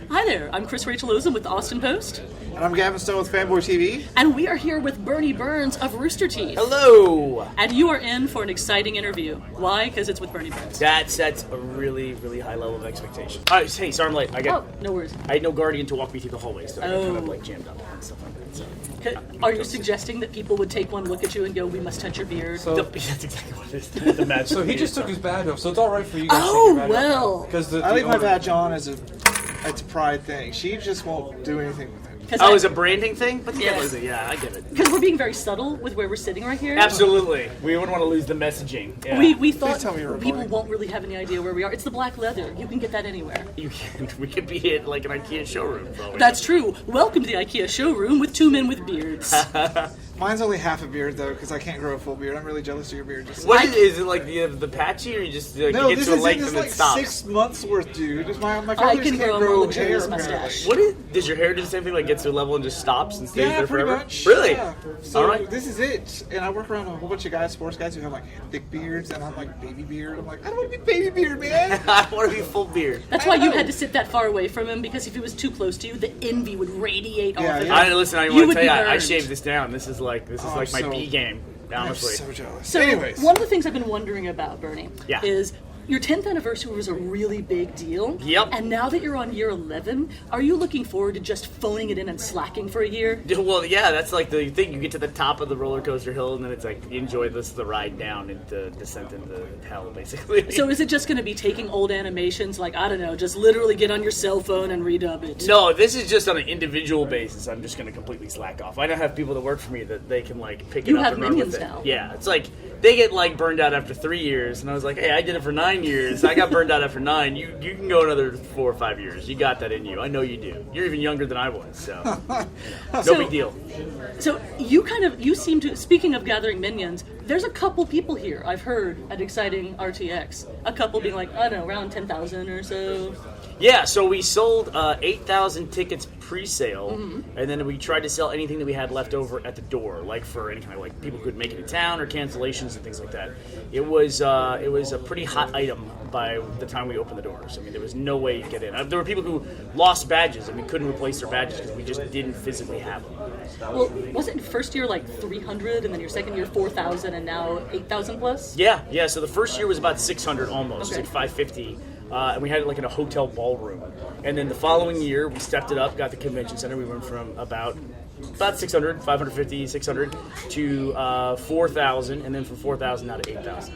Hi there, I'm Chris-Rachael with the Austin Post. And I'm Gavin with Fanboy TV. And we are here with Bernie Burns of Rooster Teeth. Hello! And you are in for an exciting interview. Why? Because it's with Bernie Burns. That sets a really, really high level of expectation. Hey, sorry I'm late. No worries. I had no guardian to walk me through the hallway, so I got kind of like jammed up and stuff like that. So. Are you suggesting that people would take one look at you and go, we must touch your beard? That's exactly what it is. The match. So he just took his badge off, so it's all right for you guys. Oh, well. Because I leave my badge on as a pride thing. She just won't do anything with it. Oh, it's a branding thing? But yes. Yeah, I get it. Because we're being very subtle with where we're sitting right here. Absolutely. We wouldn't want to lose the messaging. Yeah. We thought tell me people won't really have any idea where we are. It's the black leather. You can get that anywhere. We could be at like an IKEA showroom. Probably. That's true. Welcome to the IKEA showroom with two men with beards. Mine's only half a beard, though, because I can't grow a full beard. I'm really jealous of your beard. What is it like the patchy, or you just like, no, you get this to a is length this and like it stops? 6 months worth, dude. My I family can just can't grow a grow luxurious hair, mustache. Does your hair do the same thing? Like gets to a level and just stops and stays Yeah, there pretty forever? much. Really? Yeah. So all right. this is it. And I work around a whole bunch of guys, sports guys, who have like thick beards, and I'm like baby beard. I'm like, I don't want to be baby beard, man. I want to be full beard. That's why you had to sit that far away from him, because if he was too close to you, the envy would radiate off of him. I want to tell you, I burned. shaved this down. This is like my B game. Honestly. I'm so jealous. So, anyways, one of the things I've been wondering about, Bernie, Yeah. is your 10th anniversary was a really big deal. Yep. And now that you're on year 11, are you looking forward to just phoning it in and slacking for a year? Well, yeah, that's like the thing. You get to the top of the roller coaster hill, and then it's like you enjoy the ride down into descent into hell, basically. So is it just going to be taking old animations, like, I don't know, just literally get on your cell phone and redub it? No, this is just on an individual basis. I'm just going to completely slack off. I don't have people that work for me that they can like pick You it up have and run with minions it. now. Yeah, it's like they get like burned out after 3 years, and I was like, hey, I did it for 9 years. I got burned out after 9. You can go another 4 or 5 years. You got that in you. I know you do. You're even younger than I was, so no big deal. So you seem to, speaking of gathering minions, there's a couple people here I've heard at Exciting RTX. A couple being like, I don't know, around 10,000 or so. Yeah, so we sold 8,000 tickets pre-sale, Mm-hmm. and then we tried to sell anything that we had left over at the door, like for any kind of like people who could make it to town or cancellations and things like that. It was a pretty hot item by the time we opened the doors. I mean, there was no way to get in. There were people who lost badges and we couldn't replace their badges because we just didn't physically have them. Well, wasn't first year like 300, and then your second year 4,000, and now 8,000 plus? Yeah. So the first year was about 600 almost, Okay. like 550. And we had it like in a hotel ballroom. And then the following year, we stepped it up, got the convention center. We went from about 600, 550, 600 to 4,000, and then from 4,000 now to 8,000.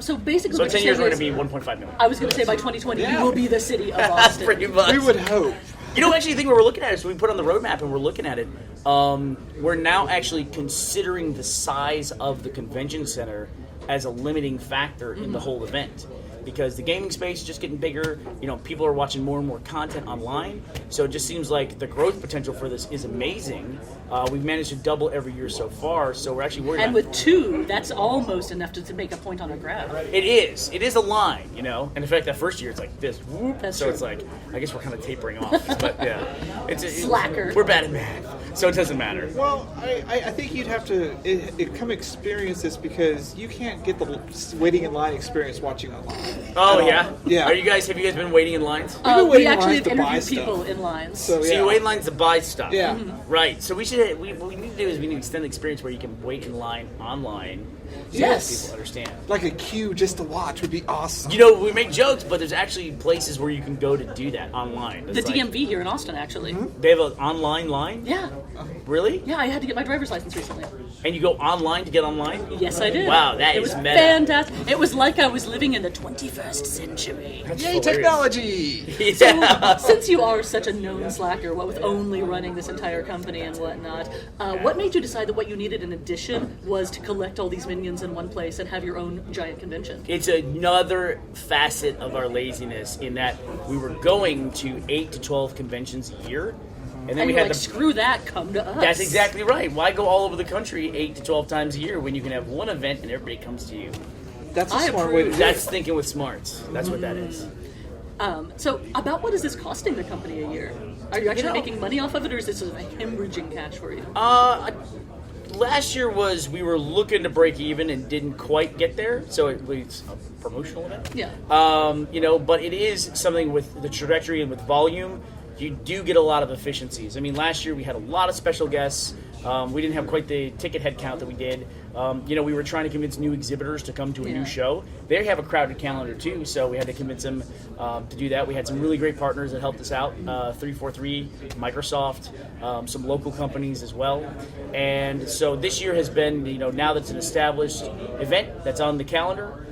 So basically, So what in 10 you're years, we're saying going to is- be 1.5 million. I was going to say by 2020, you will be the city of Austin. Pretty much. we would hope. You know, actually, the thing we're looking at is we put on the roadmap and we're looking at it. We're now actually considering the size of the convention center as a limiting factor in the whole event. Because the gaming space is just getting bigger, people are watching more and more content online, so it just seems like the growth potential for this is amazing. We've managed to double every year so far, so we're actually worried And about with 2, that's almost enough to make a point on a graph. it is a line, and in fact that first year it's like this, whoop, That's so true. it's like, I guess we're kind of tapering off, but yeah. Slacker. We're bad at math, so it doesn't matter. Well, I think you'd have to come experience this because you can't get the waiting in line experience watching online. Oh yeah? Yeah. Have you guys been waiting in lines? We've been We waiting in actually lines have to buy interviewed people stuff. in lines. So, So yeah. you wait in lines to buy stuff. Yeah. Right. So what we need to do is we need to extend the experience where you can wait in line online. So Yes. people understand. Like a queue just to watch would be awesome. We make jokes, but there's actually places where you can go to do that online. The DMV here in Austin, actually. They have an online line? Yeah. Really? Yeah, I had to get my driver's license recently. And you go online to get online? Yes, I did. Wow, that it is was meta. fantastic. It was like I was living in the 21st century. That's Yay, hilarious. technology! Yeah. Since you are such a known slacker, what with only running this entire company and whatnot, what made you decide that what you needed in addition was to collect all these minions in one place and have your own giant convention? It's another facet of our laziness in that we were going to 8 to 12 conventions a year. And then And we you're had like, screw that, come to us. That's exactly right. Why go all over the country 8 to 12 times a year when you can have one event and everybody comes to you? That's a I smart way to do approve. it. That's thinking with smarts. That's what that is. So, about what is this costing the company a year? Are you actually know- making money off of it, or is this sort of a hemorrhaging cash for you? Last year we were looking to break even and didn't quite get there, so it was a promotional event. Yeah. But it is something with the trajectory and with volume. you do get a lot of efficiencies. I mean, last year we had a lot of special guests. We didn't have quite the ticket head count that we did. We were trying to convince new exhibitors to come to a new show. They have a crowded calendar too, so we had to convince them to do that. We had some really great partners that helped us out, 343, Microsoft, some local companies as well. And so this year has been, now that it's an established event that's on the calendar,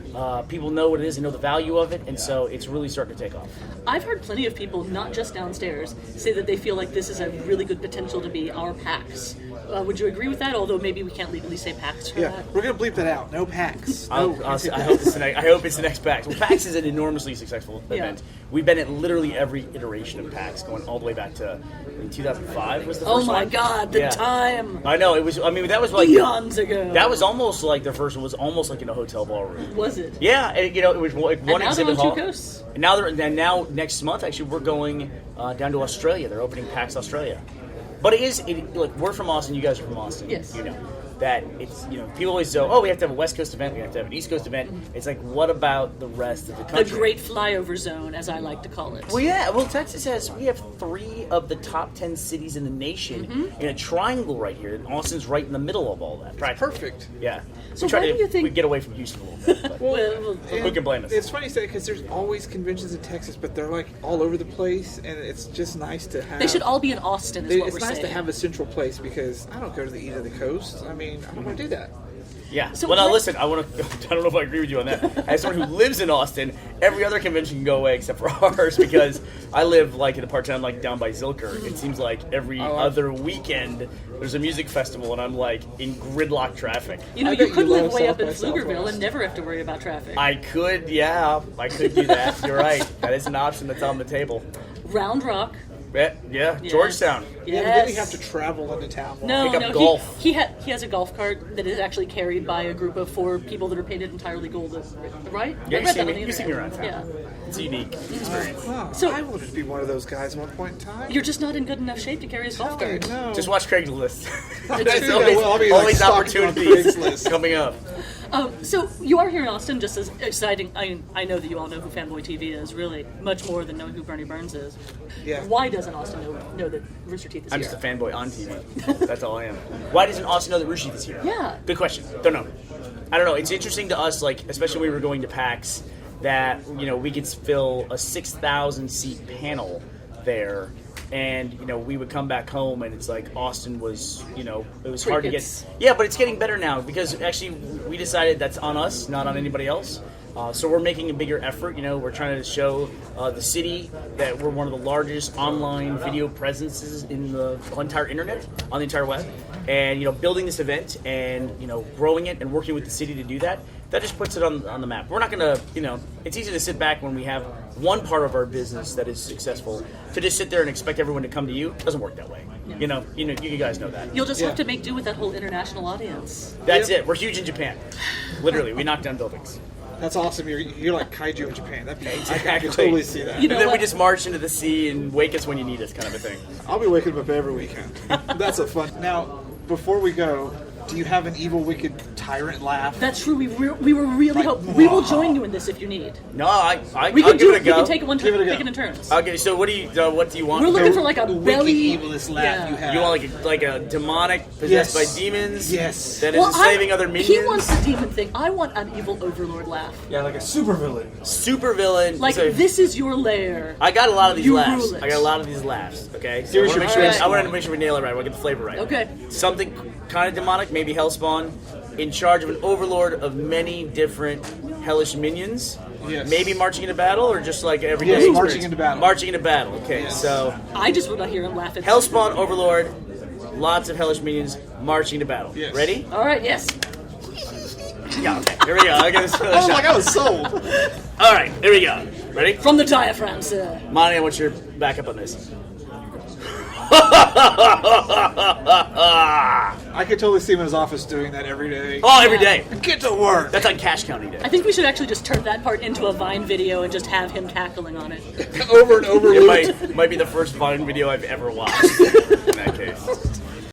people know what it is, they know the value of it, and so it's really starting to take off. I've heard plenty of people, not just downstairs, say that they feel like this is a really good potential to be our PAX. Would you agree with that? Although maybe we can't legally say PAX for that. We're gonna bleep that out. No PAX. I hope it's the next PAX. Well, PAX is an enormously successful event. We've been at literally every iteration of PAX, going all the way back to 2005 was the first one. Oh my God, the time! I know, it was. I mean, that was like eons ago. That was almost like the first one was almost like in a hotel ballroom. Was it? Yeah, and, it was like one exhibit hall. And now they're on two coasts. And now next month, actually, we're going down to Australia. They're opening PAX Australia. But look, we're from Austin. You guys are from Austin. Yes. That it's, people always say, oh, we have to have a West Coast event, we have to have an East Coast event. It's like, what about the rest of the country? The great flyover zone, as I like to call it. Well, yeah. Well, Texas we have 3 of the top 10 cities in the nation in a triangle right here. And Austin's right in the middle of all that. Perfect. Yeah. So why do you think... We get away from Houston a little bit. But who can blame us? It's funny you say because there's always conventions in Texas, but they're like all over the place, and it's just nice to have... They should all be in Austin, is what we're saying. It's nice to have a central place because I don't go to the east of the coast. I mean, I don't want to do that. Yeah. So now listen, I don't know if I agree with you on that. As someone who lives in Austin, every other convention can go away except for ours because I live in a part-time down by Zilker. It seems like every other weekend there's a music festival and I'm in gridlock traffic. You could live way up in Pflugerville and never have to worry about traffic. I could do that. You're right. That is an option that's on the table. Round Rock. Yeah, Yes. Georgetown. Yes. Yeah, but then you have to travel into town. No, golf. He has a golf cart that is actually carried by a group of 4 people that are painted entirely gold, right? Yeah, you see me around town. Yeah. It's a unique experience. Wow, So- I wanted to be one of those guys at one point in time. You're just not in good enough shape to carry his golf cart. No. Just watch Craigslist. It's true. I'll be always stalking on opportunities Craigslist. coming up. So you are here in Austin, just as exciting. I know that you all know who Fanboy TV is, really, much more than knowing who Bernie Burns is. Yeah. Why doesn't Austin know that Rooster Teeth is I'm here? just a fanboy on TV. That's all I am. Why doesn't Austin know that Rooster Teeth is here? Yeah. Good question. Don't know. I don't know. It's interesting to us, especially when we were going to PAX, that we could fill a 6,000 seat panel there. And we would come back home, and it's like Austin was, it was hard to get. Yeah, but it's getting better now because actually we decided that's on us, not on anybody else. So we're making a bigger effort. We're trying to show the city that we're one of the largest online video presences in the entire internet, on the entire web, and building this event and growing it and working with the city to do that. That just puts it on the map. We're not going to, it's easy to sit back when we have one part of our business that is successful to just sit there and expect everyone to come to you. It doesn't work that way. Yeah. You guys know that. You'll just have to make do with that whole international audience. That's it. We're huge in Japan. Literally, we knock down buildings. That's awesome. You're like kaiju in Japan. That'd be I Exactly. can totally see that. You know And then we what? just march into the sea and wake us when you need us, kind of a thing. I'll be waking up every weekend. That's a fun. Now, before we go, do you have an evil, wicked tyrant laugh? That's true. We were really we will join you in this if you need. No, I'll We give can do it a go. We can take it one Give it a turn, go. take it in turns. Okay, so what do you want? We're looking for like a the belly. wicked, evilest laugh you have. You want like a demonic possessed Yes. by demons? Yes. That is enslaving other minions? He wants the demon thing. I want an evil overlord laugh. Yeah, like a super villain. Super villain. Like, So- this is your lair. I got a lot of these You laughs. rule it. I got a lot of these laughs. Okay, so Here's your first I want to one. make sure we nail it right. I want to get the flavor right. Okay. Something kind of demonic, maybe Hellspawn, in charge of an overlord of many different hellish minions. Yes. Maybe marching into battle, or just like everyday Yes, experience? marching into battle. Marching into battle. Okay, Yes. so I just want to hear him laugh at Hellspawn overlord, lots of hellish minions marching into battle. Yes. Ready? All right, yes. Yeah. Okay. Here we go. I'll give this another I was shot. like, I was sold. All right. Here we go. Ready? From the diaphragm, sir. Monty, what's your backup on this? I could totally see him in his office doing that every day. Oh, every day. Get to work. That's on cash counting day. I think we should actually just turn that part into a Vine video and just have him cackling on it. Over and over. It might be the first Vine video I've ever watched. In that case.